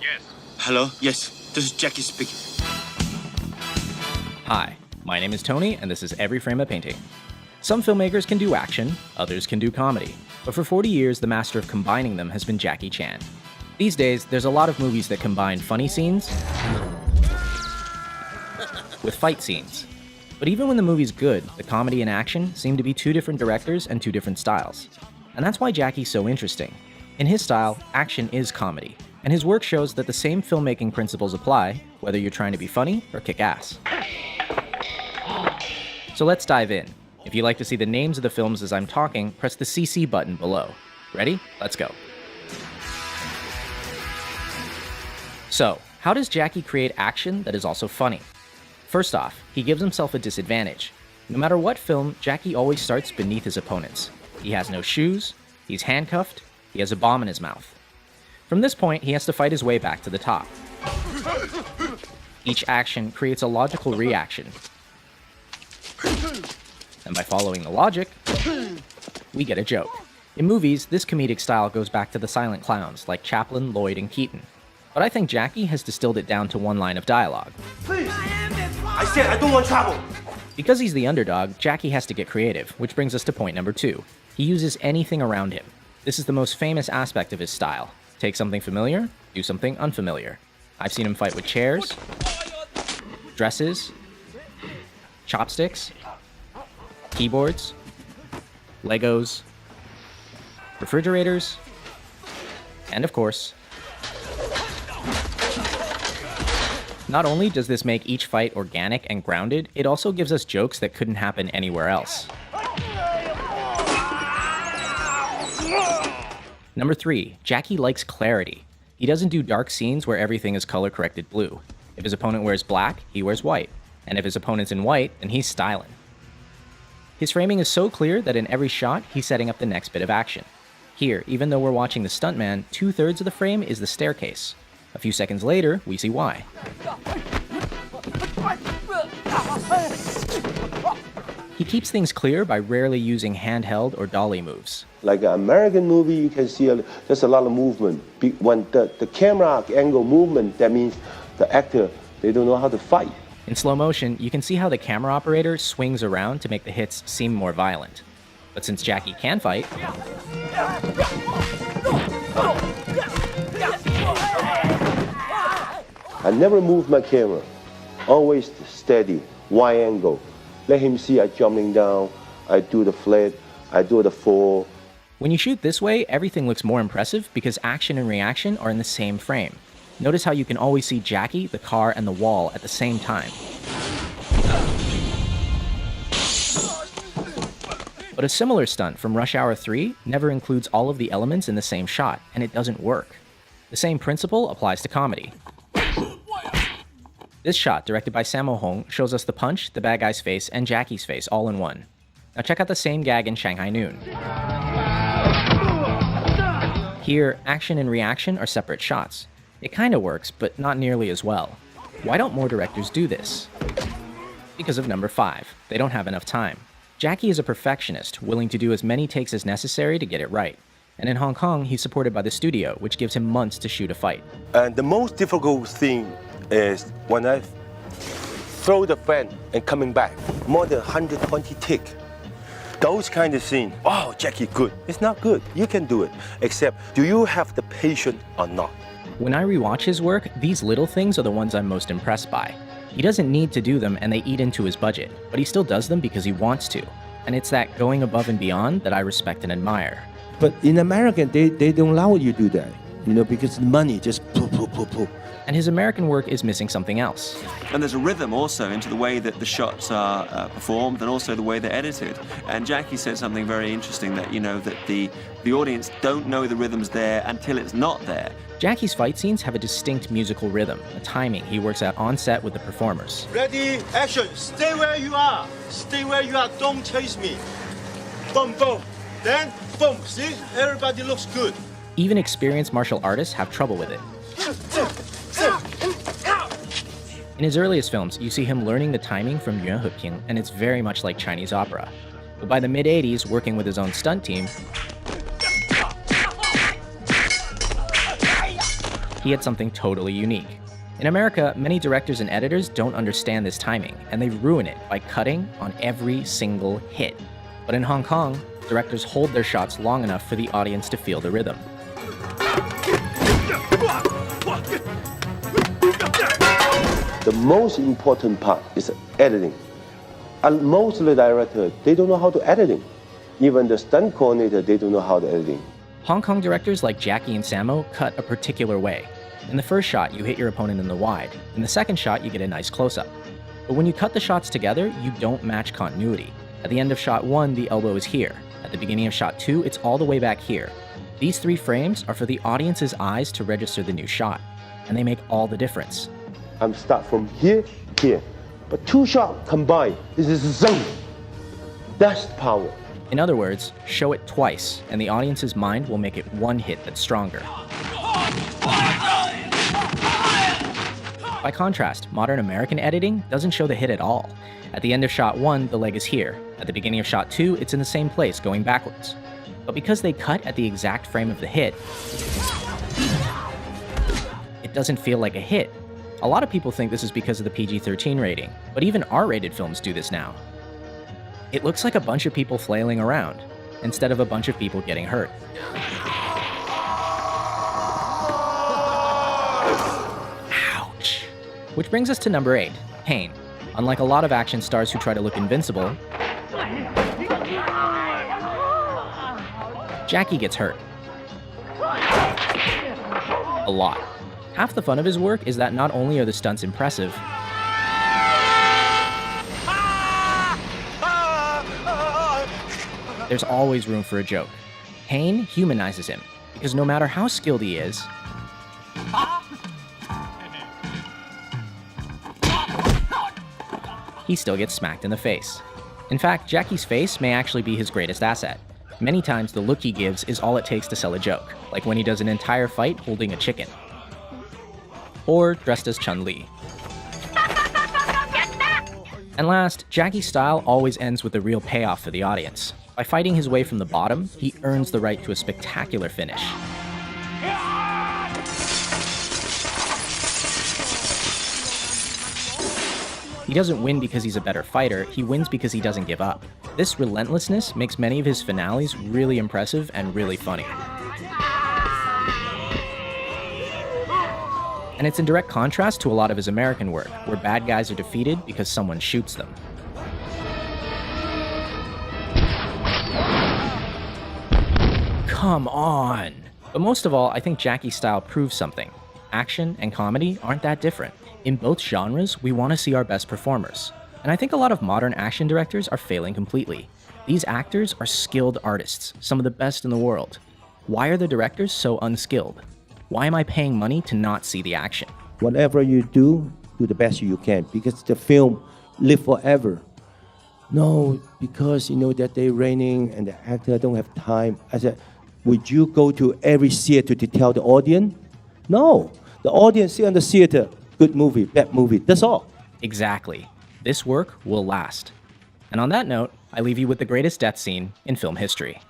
Yes. Hello? Yes, this is Jackie speaking. Hi, my name is Tony, and this is Every Frame a Painting. Some filmmakers can do action, others can do comedy, but for 40 years, the master of combining them has been Jackie Chan. These days, there's a lot of movies that combine funny scenes with fight scenes. But even when the movie's good, the comedy and action seem to be two different directors and two different styles. And that's why Jackie's so interesting. In his style, action is comedy, and his work shows that the same filmmaking principles apply, whether you're trying to be funny or kick ass. So let's dive in. If you'd like to see the names of the films as I'm talking, press the CC button below. Ready? Let's go. So, how does Jackie create action that is also funny? First off, he gives himself a disadvantage. No matter what film, Jackie always starts beneath his opponents. He has no shoes, he's handcuffed, he has a bomb in his mouth. From this point, he has to fight his way back to the top. Each action creates a logical reaction. And by following the logic, we get a joke. In movies, this comedic style goes back to the silent clowns like Chaplin, Lloyd, and Keaton. But I think Jackie has distilled it down to one line of dialogue. Please! I said I don't want trouble! Because he's the underdog, Jackie has to get creative, which brings us to point number 2. He uses anything around him. This is the most famous aspect of his style. Take something familiar, do something unfamiliar. I've seen him fight with chairs, dresses, chopsticks, keyboards, Legos, refrigerators, and of course, not only does this make each fight organic and grounded, it also gives us jokes that couldn't happen anywhere else. Number 3, Jackie likes clarity. He doesn't do dark scenes where everything is color-corrected blue. If his opponent wears black, he wears white. And if his opponent's in white, then he's styling. His framing is so clear that in every shot, he's setting up the next bit of action. Here, even though we're watching the stuntman, 2/3 of the frame is the staircase. A few seconds later, we see why. He keeps things clear by rarely using handheld or dolly moves. Like an American movie, you can see there's a lot of movement. When the camera angle movement, that means the actor, they don't know how to fight. In slow motion, you can see how the camera operator swings around to make the hits seem more violent. But since Jackie can fight, I never move my camera. Always steady, wide angle. Let him see I jumping down, I do the flip, I do the fall. When you shoot this way, everything looks more impressive because action and reaction are in the same frame. Notice how you can always see Jackie, the car, and the wall at the same time. But a similar stunt from Rush Hour 3 never includes all of the elements in the same shot, and it doesn't work. The same principle applies to comedy. This shot, directed by Sammo Hung, shows us the punch, the bad guy's face, and Jackie's face all in one. Now check out the same gag in Shanghai Noon. Here, action and reaction are separate shots. It kinda works, but not nearly as well. Why don't more directors do this? Because of number 5. They don't have enough time. Jackie is a perfectionist, willing to do as many takes as necessary to get it right. And in Hong Kong, he's supported by the studio, which gives him months to shoot a fight. And the most difficult thing is when I throw the fan and coming back, more than 120 tick. Those kind of scenes, oh, Jackie, good. It's not good. You can do it. Except, do you have the patience or not? When I rewatch his work, these little things are the ones I'm most impressed by. He doesn't need to do them and they eat into his budget, but he still does them because he wants to. And it's that going above and beyond that I respect and admire. But in America, they don't allow you to do that, because the money just poof, poof, poof, poof. And his American work is missing something else. And there's a rhythm also into the way that the shots are performed and also the way they're edited. And Jackie said something very interesting that, that the audience don't know the rhythm's there until it's not there. Jackie's fight scenes have a distinct musical rhythm, a timing he works out on set with the performers. Ready, action, stay where you are. Stay where you are, don't chase me. Boom, boom. Then, boom, see? Everybody looks good. Even experienced martial artists have trouble with it. In his earliest films, you see him learning the timing from Yuan Heping, and it's very much like Chinese opera. But by the mid-80s, working with his own stunt team, he had something totally unique. In America, many directors and editors don't understand this timing, and they ruin it by cutting on every single hit. But in Hong Kong, directors hold their shots long enough for the audience to feel the rhythm. The most important part is editing. And most of the directors, they don't know how to editing. Even the stunt coordinator, they don't know how to editing. Hong Kong directors like Jackie and Sammo cut a particular way. In the first shot, you hit your opponent in the wide. In the second shot, you get a nice close-up. But when you cut the shots together, you don't match continuity. At the end of shot 1, the elbow is here. At the beginning of shot 2, it's all the way back here. These 3 frames are for the audience's eyes to register the new shot, and they make all the difference. I'm start from here, here. But 2 shots combined, this is zone. That's power. In other words, show it twice, and the audience's mind will make it one hit that's stronger. By contrast, modern American editing doesn't show the hit at all. At the end of shot 1, the leg is here. At the beginning of shot 2, it's in the same place, going backwards. But because they cut at the exact frame of the hit, it doesn't feel like a hit. A lot of people think this is because of the PG-13 rating, but even R-rated films do this now. It looks like a bunch of people flailing around, instead of a bunch of people getting hurt. Ouch. Which brings us to number 8, pain. Unlike a lot of action stars who try to look invincible, Jackie gets hurt. A lot. Half the fun of his work is that not only are the stunts impressive, there's always room for a joke. Pain humanizes him, because no matter how skilled he is, he still gets smacked in the face. In fact, Jackie's face may actually be his greatest asset. Many times the look he gives is all it takes to sell a joke, like when he does an entire fight holding a chicken. Or dressed as Chun-Li. And last, Jackie's style always ends with a real payoff for the audience. By fighting his way from the bottom, he earns the right to a spectacular finish. He doesn't win because he's a better fighter, he wins because he doesn't give up. This relentlessness makes many of his finales really impressive and really funny. And it's in direct contrast to a lot of his American work, where bad guys are defeated because someone shoots them. Come on! But most of all, I think Jackie's style proves something. Action and comedy aren't that different. In both genres, we want to see our best performers. And I think a lot of modern action directors are failing completely. These actors are skilled artists, some of the best in the world. Why are the directors so unskilled? Why am I paying money to not see the action? Whatever you do the best you can, because the film live forever. No, because you know that they're raining and the actor don't have time. I said, would you go to every theater to tell the audience? No, the audience see on the theater, good movie, bad movie, that's all. Exactly. This work will last. And on that note, I leave you with the greatest death scene in film history.